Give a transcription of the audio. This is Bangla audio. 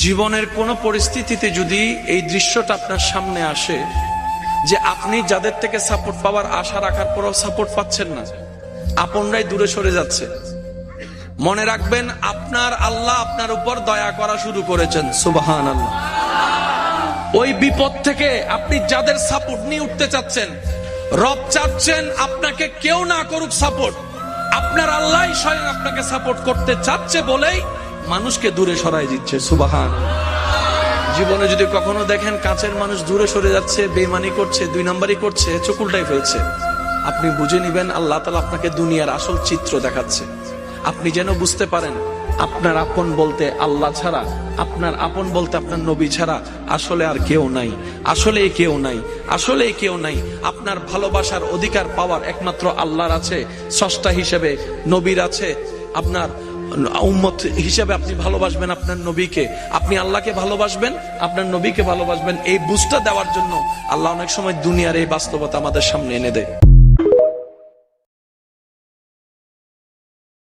জীবনের কোন পরিস্থিতিতে যদি এই দৃশ্যটা আপনার সামনে আসে যে আপনি যাদের থেকে সাপোর্ট পাওয়ার আশা রাখার পরও সাপোর্ট পাচ্ছেন না, আপনরাই দূরে সরে যাচ্ছে, মনে রাখবেন আপনার আল্লাহ আপনার উপর দয়া করা শুরু করেছেন। সুবহানাল্লাহ। ওই বিপদ থেকে আপনি যাদের সাপোর্ট নিয়ে উঠতে চাচ্ছেন, রব চাচ্ছেন আপনাকে কেউ না করুক সাপোর্ট, আপনার আল্লাহ স্বয়ং আপনাকে সাপোর্ট করতে চাচ্ছে বলেই মানুষকে দূরে সরাই দিচ্ছে। সুবহানাল্লাহ। জীবনে যদি কখনো দেখেন কাছের মানুষ দূরে সরে যাচ্ছে, বেঈমানি করছে, দুই নাম্বারি করছে, চোখ উল্টাই ফেলছে, আপনি বুঝে নিবেন আল্লাহ তাআলা আপনাকে দুনিয়ার আসল চিত্র দেখাচ্ছে। আপনি যেন বুঝতে পারেন আপনার আপন বলতে আল্লাহ ছাড়া, আপনার আপন বলতে আপনার নবী ছাড়া আসলে আর কেউ নাই, আসলে কেউ নাই, আসলে কেউ নাই। আপনার ভালোবাসার অধিকার পাওয়ার একমাত্র আল্লাহর আছে, স্রষ্টা হিসেবে নবীর আছে। আপনার উম্মত হিসেবে আপনি ভালোবাসবেন আপনার নবীকে, আপনি আল্লাহকে ভালোবাসবেন, আপনার নবীকে ভালোবাসবেন। এই বুঝটা দেওয়ার জন্য আল্লাহ অনেক সময় দুনিয়ার এই বাস্তবতা আমাদের সামনে এনে দেয়।